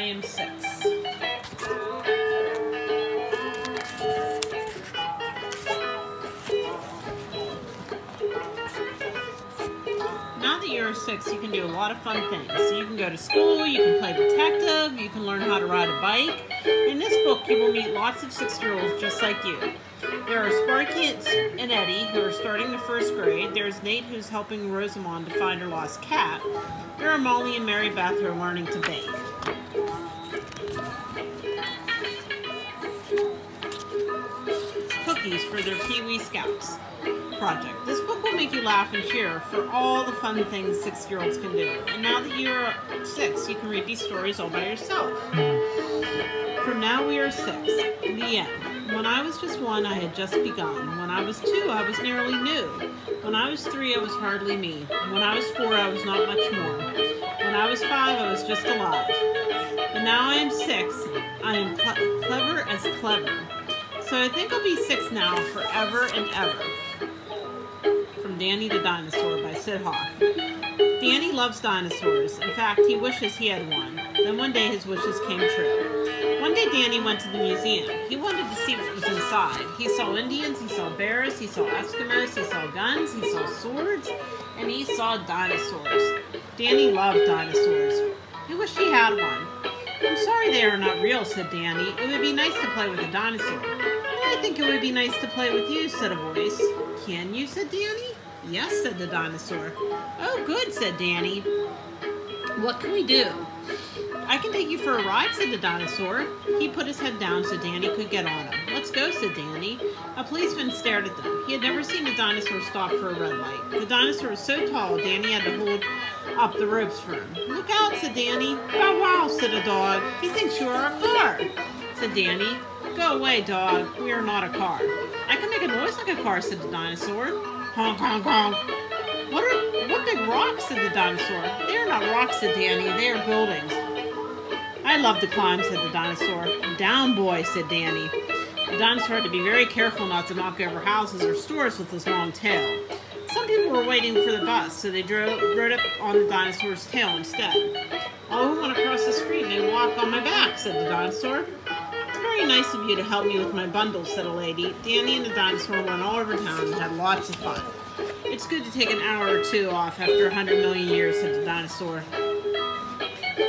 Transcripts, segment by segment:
am 6. Now that you're 6, you can do a lot of fun things. You can go to school, you can play detective, you can learn how to ride a bike. In this book, you will meet lots of 6-year-olds just like you. There are Sparky and Eddie, who are starting the 1st grade. There's Nate, who's helping Rosamond to find her lost cat. There are Molly and Mary Beth, who are learning to bake. Cookies for their Kiwi Scouts project. This book will make you laugh and cheer for all the fun things 6-year-olds can do. And now that you're 6, you can read these stories all by yourself. From Now We Are 6, the end. When I was just 1, I had just begun. When I was 2, I was nearly new. When I was 3, I was hardly me. When I was 4, I was not much more. When I was 5, I was just alive. But now I am 6, I am clever as clever. So I think I'll be 6 now, forever and ever. From Danny the Dinosaur by Sid Hoff. Danny loves dinosaurs. In fact, he wishes he had one. Then one day his wishes came true. One day Danny went to the museum. He wanted to see what was inside. He saw Indians, he saw bears, he saw Eskimos, he saw guns, he saw swords, and he saw dinosaurs. Danny loved dinosaurs. He wished he had one. I'm sorry they are not real, said Danny. It would be nice to play with a dinosaur. I think it would be nice to play with you, said a voice. Can you, said Danny. Yes, said the dinosaur. Oh, good, said Danny. What can we do? I can take you for a ride, said the dinosaur. He put his head down so Danny could get on him. Let's go, said Danny. A policeman stared at them. He had never seen a dinosaur stop for a red light. The dinosaur was so tall, Danny had to hold up the ropes for him. Look out, said Danny. Bow wow, said a dog. He thinks you are a car, said Danny. Go away, dog. We are not a car. I can make a noise like a car, said the dinosaur. Honk, honk, honk. What big rocks, said the dinosaur. They are not rocks, said Danny. They are buildings. I love to climb, said the dinosaur. Down, boy, said Danny. The dinosaur had to be very careful not to knock over houses or stores with his long tail. Some people were waiting for the bus, so they rode up on the dinosaur's tail instead. Oh, who want to cross the street and walk on my back, said the dinosaur. It's very nice of you to help me with my bundles, said a lady. Danny and the dinosaur went all over town and had lots of fun. It's good to take an hour or 2 off after 100 million years, said the dinosaur.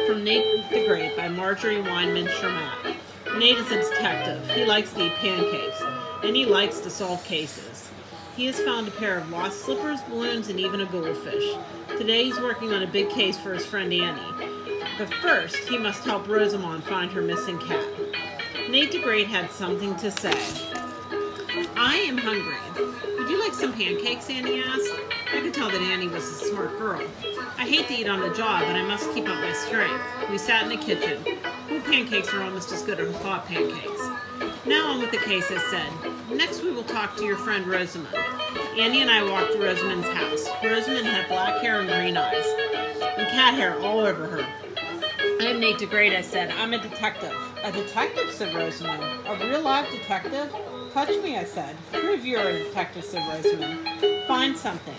From Nate the Great by Marjorie Weinman Shermatt. Nate is a detective. He likes to eat pancakes, and he likes to solve cases. He has found a pair of lost slippers, balloons, and even a goldfish. Today he's working on a big case for his friend Annie. But first, he must help Rosamond find her missing cat. Nate the Great had something to say. I am hungry. Would you like some pancakes, Annie asked. I could tell that Annie was a smart girl. I hate to eat on the job, but I must keep up my strength. We sat in the kitchen. Cool pancakes are almost as good as hot pancakes. Now on with the case, I said. Next we will talk to your friend Rosamond. Annie and I walked to Rosamond's house. Rosamond had black hair and green eyes, and cat hair all over her. I am Nate the Great, I said. I'm a detective. A detective, said Rosamond. A real live detective? Touch me, I said. Prove you're a detective, said Rosamond. Find something.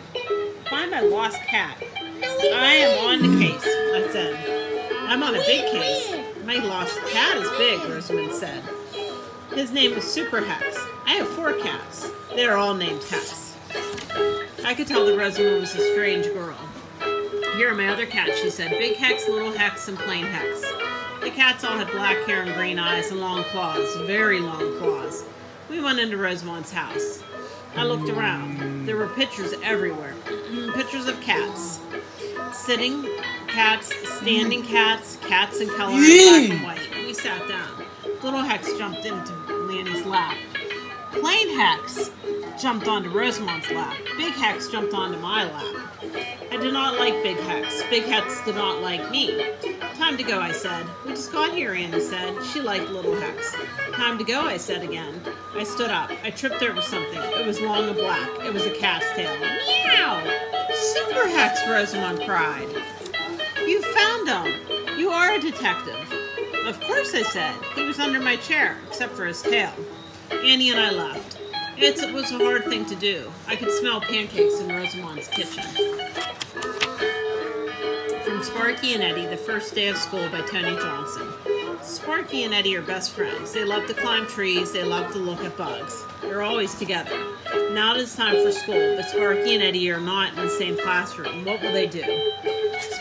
Find my lost cat. I am on the case, I said. I'm on a big case. My lost cat is big, Rosamond said. His name was Super Hex. I have 4 cats. They are all named Hex. I could tell that Rosamond was a strange girl. Here are my other cats, she said. Big Hex, Little Hex, and Plain Hex. The cats all had black hair and green eyes and long claws, very long claws. We went into Rosamond's house. I looked around. There were pictures everywhere. Pictures of cats. Sitting cats, standing cats, cats in color, black and white. We sat down. Little Hex jumped into Lanny's lap. Plain Hex jumped onto Rosamond's lap. Big Hex jumped onto my lap. I did not like Big Hex. Big Hex did not like me. Time to go, I said. We just got here, Annie said. She liked Little Hex. Time to go, I said again. I stood up. I tripped over something. It was long and black. It was a cat's tail. Meow! Super Hex, Rosamond cried. You found him. You are a detective. Of course, I said. He was under my chair, except for his tail. Annie and I left. It was a hard thing to do. I could smell pancakes in Rosamond's kitchen. From Sparky and Eddie, the First Day of School by Tony Johnson. Sparky and Eddie are best friends. They love to climb trees. They love to look at bugs. They're always together. Now it is time for school, but Sparky and Eddie are not in the same classroom. What will they do?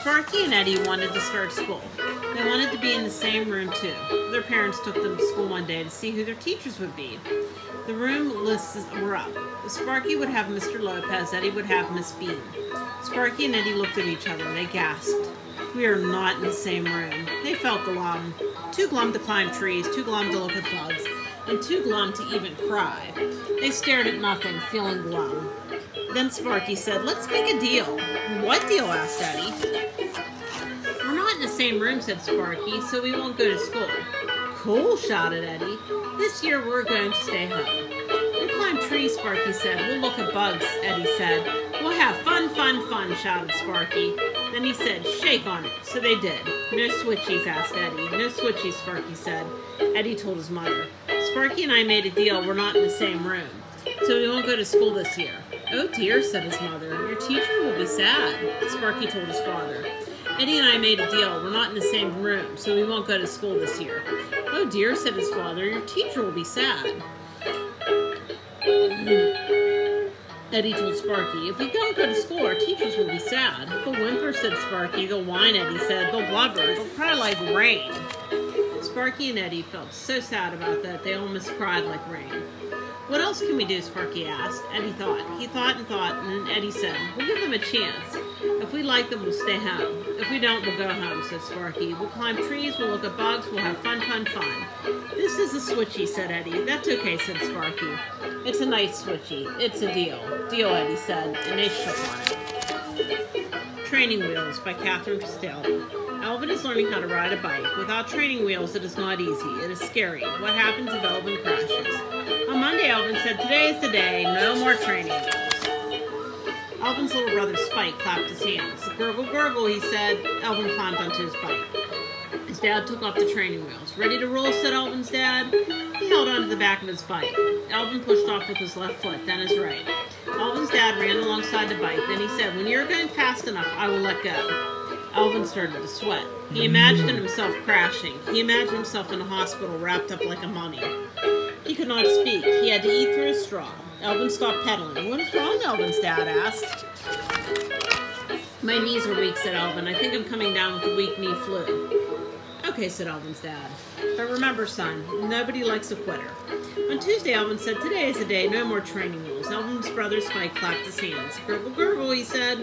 Sparky and Eddie wanted to start school. They wanted to be in the same room too. Their parents took them to school one day to see who their teachers would be. The room lists were up. Sparky would have Mr. Lopez, Eddie would have Miss Bean. Sparky and Eddie looked at each other. They gasped. We are not in the same room. They felt glum. Too glum to climb trees, too glum to look at bugs, and too glum to even cry. They stared at nothing, feeling glum. Then Sparky said, "Let's make a deal." "What deal?" asked Eddie. "We're not in the same room," said Sparky, "so we won't go to school." "Cool," shouted Eddie. "This year we're going to stay home." "We'll climb trees," Sparky said. "We'll look at bugs," Eddie said. "We'll have fun, fun, fun," shouted Sparky. Then he said, "Shake on it." So they did. "No switchies," asked Eddie. "No switchies," Sparky said. Eddie told his mother, "Sparky and I made a deal. We're not in the same room, so we won't go to school this year." "Oh dear," said his mother. "Your teacher will be sad," Sparky told his father. "Eddie and I made a deal. We're not in the same room, so we won't go to school this year." "Oh dear," said his father. "Your teacher will be sad." Eddie told Sparky, "If we don't go to school, our teachers will be sad." "They'll whimper," said Sparky. "They'll whine," Eddie said. "They'll blubber. They'll cry like rain." Sparky and Eddie felt so sad about that they almost cried like rain. "What else can we do?" Sparky asked. Eddie thought. He thought, and then Eddie said, "We'll give them a chance. If we like them, we'll stay home. If we don't, we'll go home," said Sparky. "We'll climb trees, we'll look at bugs, we'll have fun, fun, fun." "This is a switchy," said Eddie. "That's okay," said Sparky. "It's a nice switchy. It's a deal." "Deal," Eddie said, and they shook on it. Training Wheels by Catherine Castell. Elvin is learning how to ride a bike. Without training wheels, it is not easy. It is scary. What happens if Elvin crashes? On Monday, Elvin said, "Today is the day. No more training wheels." Elvin's little brother Spike clapped his hands. "Gurgle, gurgle," he said. Elvin climbed onto his bike. His dad took off the training wheels. "Ready to roll?" said Elvin's dad. He held onto the back of his bike. Elvin pushed off with his left foot, then his right. Elvin's dad ran alongside the bike. Then he said, "When you're going fast enough, I will let go." Elvin started to sweat. He imagined himself crashing. He imagined himself in the hospital wrapped up like a mummy. He could not speak. He had to eat through a straw. Elvin stopped pedaling. "What is wrong?" Elvin's dad asked. "My knees are weak," said Elvin. "I think I'm coming down with a weak knee flu." "Okay," said Elvin's dad. "But remember, son, nobody likes a quitter." On Tuesday, Elvin said, "Today is the day. No more training wheels." Elvin's brother Spike clapped his hands. "Gurgle, gurgle," he said.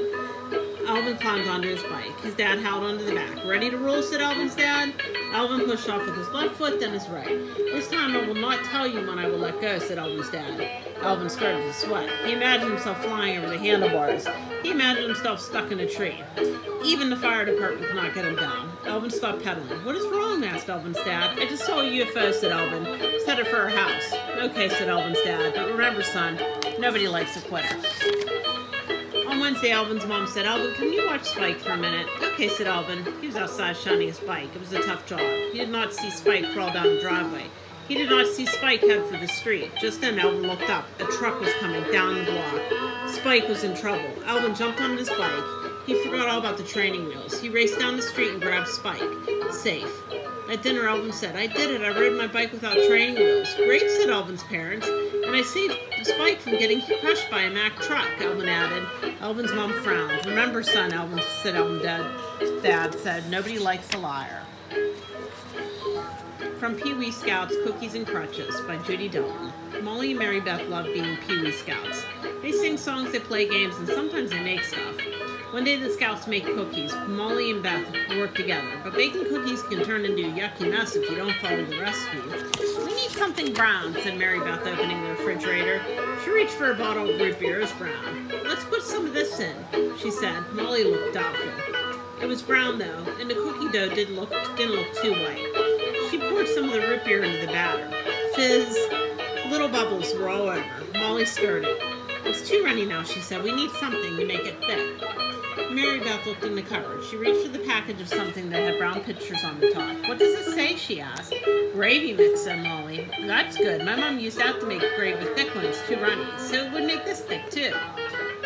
Elvin climbed onto his bike. His dad held onto the back. "Ready to roll?" said Elvin's dad. Elvin pushed off with his left foot, then his right. "This time I will not tell you when I will let go," said Elvin's dad. Elvin started to sweat. He imagined himself flying over the handlebars. He imagined himself stuck in a tree. Even the fire department could not get him down. Elvin stopped pedaling. "What is wrong?" asked Elvin's dad. "I just saw a UFO," said Elvin. "It's headed for our house." "Okay," said Elvin's dad. "But remember, son, nobody likes a quitter." On Wednesday, Elvin's mom said, "Elvin, can you watch Spike for a minute?" "Okay," said Elvin. He was outside shining his bike. It was a tough job. He did not see Spike crawl down the driveway. He did not see Spike head for the street. Just then, Elvin looked up. A truck was coming down the block. Spike was in trouble. Elvin jumped on his bike. He forgot all about the training wheels. He raced down the street and grabbed Spike. Safe. At dinner, Elvin said, "I did it. I rode my bike without training wheels." "Great," said Elvin's parents. "And I saved Spike from getting crushed by a Mack truck," Elvin added. Elvin's mom frowned. "Remember, son," Elvin said. Elvin's dad said, "Nobody likes a liar." From Pee Wee Scouts, Cookies and Crutches by Judy Dalton. Molly and Mary Beth love being Pee Wee Scouts. They sing songs, they play games, and sometimes they make stuff. One day the Scouts make cookies. Molly and Beth work together, but baking cookies can turn into a yucky mess if you don't follow the recipe. "We need something brown," said Mary Beth, opening the refrigerator. She reached for a bottle of root beer. It was brown. "Let's put some of this in," she said. Molly looked doubtful. It was brown, though, and the cookie dough didn't look too white. She poured some of the root beer into the batter. Fizz. Little bubbles were all over. Molly stirred it. "It's too runny now," she said. "We need something to make it thick." Mary Beth looked in the cupboard. She reached for the package of something that had brown pictures on the top. "What does it say?" she asked. "Gravy mix," said Molly. "That's good. My mom used that to make gravy thick when it's too runny, so it would make this thick, too."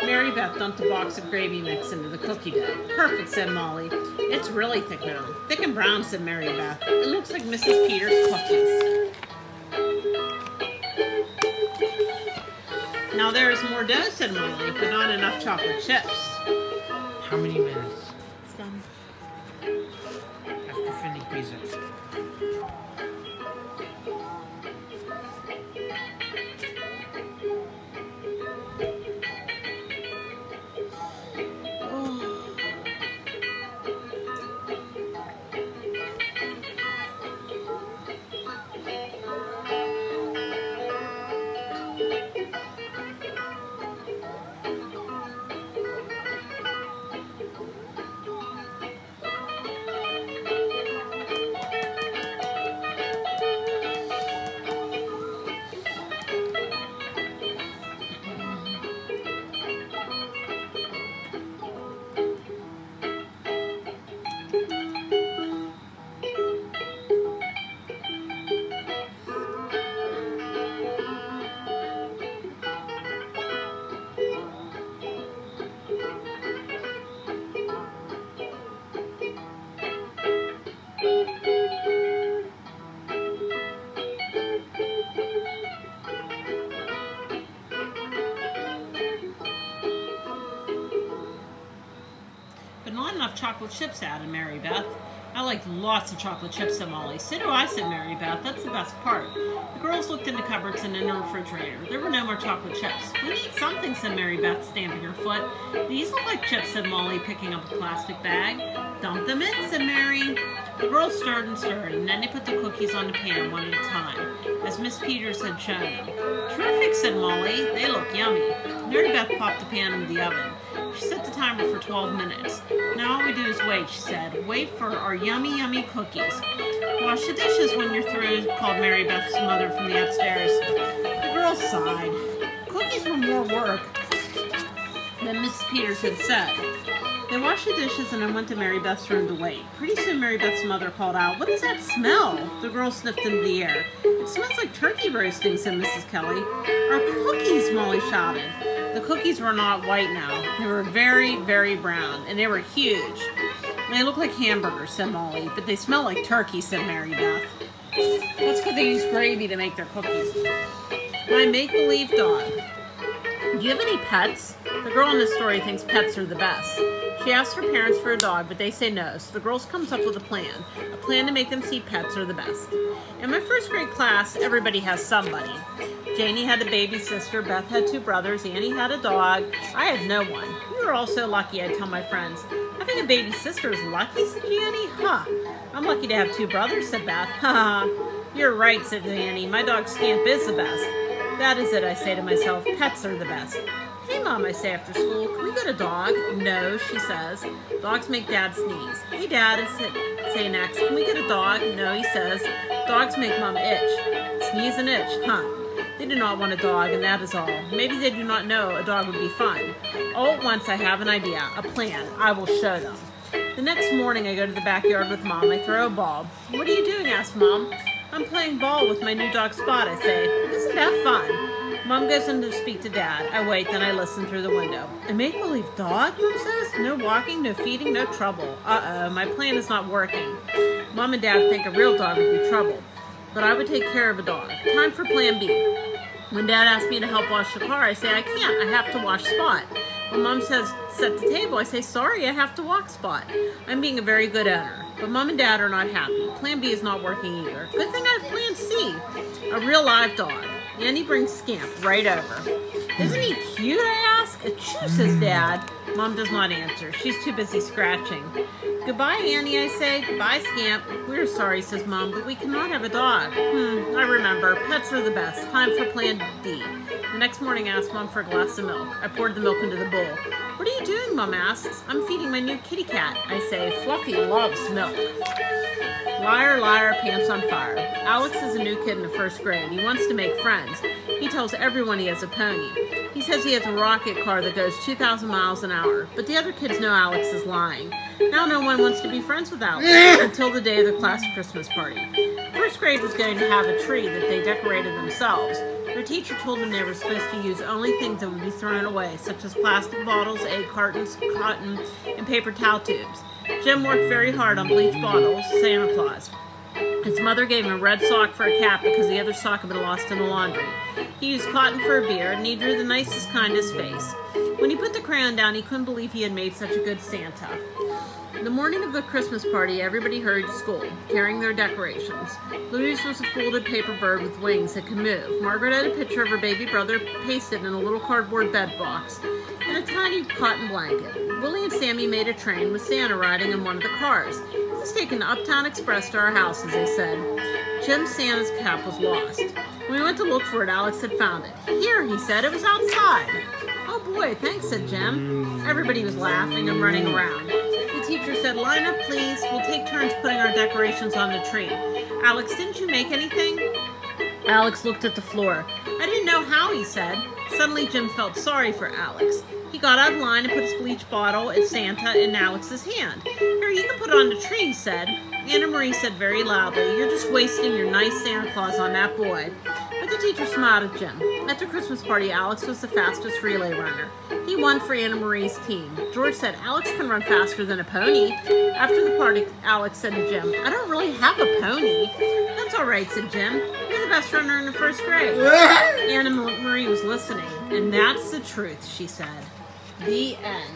Mary Beth dumped a box of gravy mix into the cookie dough. Perfect, said Molly. It's really thick now. Thick and brown, said Mary Beth. It looks like Mrs. Peters' cookies. Now there is more dough, said Molly, but not enough chocolate chips. How many minutes? It's done. After finish pizza. But not enough chocolate chips, added Mary Beth. I like lots of chocolate chips, said Molly. So do I, said Mary Beth. That's the best part. The girls looked in the cupboards and in the refrigerator. There were no more chocolate chips. We need something, said Mary Beth, stamping her foot. These look like chips, said Molly, picking up a plastic bag. Dump them in, said Mary. The girls stirred and stirred, and then they put the cookies on the pan one at a time, as Miss Peters had shown them. Terrific, said Molly. They look yummy. Mary Beth popped the pan into the oven. She set the timer for 12 minutes. Now all we do is wait, she said. Wait for our yummy, yummy cookies. Wash the dishes when you're through, called Mary Beth's mother from the upstairs. The girls sighed. Cookies were more work than Mrs. Peters had said. They washed the dishes and then went to Mary Beth's room to wait. Pretty soon Mary Beth's mother called out, "What does that smell?" The girls sniffed into the air. "It smells like turkey roasting," said Mrs. Kelly. "Our cookies," Molly shouted. The cookies were not white now. They were very, very brown, and they were huge. "They look like hamburgers," said Molly, "but they smell like turkey," said Mary Beth. That's because they use gravy to make their cookies. My make-believe dog. "Do you have any pets?" The girl in this story thinks pets are the best. She asks her parents for a dog, but they say no, so the girls comes up with a plan to make them see pets are the best. In my first grade class, everybody has somebody. Janie had a baby sister, Beth had 2 brothers, Annie had a dog, I had no one. We were all so lucky, I'd tell my friends. "Having a baby sister is lucky," said Annie. "Huh, I'm lucky to have 2 brothers," said Beth. "Ha, you're right," said Annie. "My dog Scamp is the best." "That is it," I say to myself. "Pets are the best." "Hey, Mom," I say after school, "can we get a dog?" "No," she says. "Dogs make Dad sneeze." "Hey, Dad," I say next, "can we get a dog?" "No," he says. "Dogs make Mom itch." Sneeze and itch, huh? They do not want a dog, and that is all. Maybe they do not know a dog would be fun. All at once I have an idea, a plan. I will show them. The next morning I go to the backyard with Mom. I throw a ball. "What are you doing?" asks Mom. "I'm playing ball with my new dog Spot," I say. "Isn't that fun?" Mom goes in to speak to Dad. I wait, then I listen through the window. "A make-believe dog?" Mom says. "No walking, no feeding, no trouble." Uh-oh, my plan is not working. Mom and Dad think a real dog would be trouble, but I would take care of a dog. Time for plan B. When Dad asks me to help wash the car, I say I can't, I have to wash Spot. When Mom says set the table, I say sorry, I have to walk Spot. I'm being a very good owner, but Mom and Dad are not happy. Plan B is not working either. Good thing I have plan C, a real live dog. Annie brings Scamp right over. "Isn't he cute?" I ask. "Achoo," says Dad. Mom does not answer. She's too busy scratching. "Goodbye, Annie," I say. "Goodbye, Scamp." "We're sorry," says Mom, "but we cannot have a dog." I remember. Pets are the best. Time for plan D. The next morning I asked Mom for a glass of milk. I poured the milk into the bowl. "What are you doing?" Mom asks. "I'm feeding my new kitty cat," I say. "Fluffy loves milk." Liar, liar, pants on fire. Alex is a new kid in the first grade. He wants to make friends. He tells everyone he has a pony. He says he has a rocket car that goes 2,000 miles an hour, but the other kids know Alex is lying. Now no one wants to be friends with Alex until the day of the class Christmas party. First grade was going to have a tree that they decorated themselves. Their teacher told them they were supposed to use only things that would be thrown away, such as plastic bottles, egg cartons, cotton, and paper towel tubes. Jim worked very hard on bleach bottles, Santa Claus. His mother gave him a red sock for a cap because the other sock had been lost in the laundry. He used cotton for a beard, and he drew the nicest, kindest face. When he put the crayon down, he couldn't believe he had made such a good Santa. The morning of the Christmas party, everybody hurried to school, carrying their decorations. Louise was a folded paper bird with wings that could move. Margaret had a picture of her baby brother pasted in a little cardboard bed box and a tiny cotton blanket. Willie and Sammy made a train with Santa riding in one of the cars. Let's take an Uptown Express to our house, as they said. Jim's Santa's cap was lost. When we went to look for it, Alex had found it. Here, he said, it was outside. Oh boy, thanks, said Jim. Everybody was laughing and running around. The teacher said, line up, please. We'll take turns putting our decorations on the tree. Alex, didn't you make anything? Alex looked at the floor. I didn't know how, he said. Suddenly, Jim felt sorry for Alex. He got out of line and put his bleach bottle at Santa in Alex's hand. Here, you can put it on the tree, he said. Anna Marie said very loudly, you're just wasting your nice Santa Claus on that boy. But the teacher smiled at Jim. At the Christmas party, Alex was the fastest relay runner. He won for Anna Marie's team. George said, Alex can run faster than a pony. After the party, Alex said to Jim, I don't really have a pony. That's all right, said Jim. You're the best runner in the first grade. Anna Marie was listening. And that's the truth, she said. The end.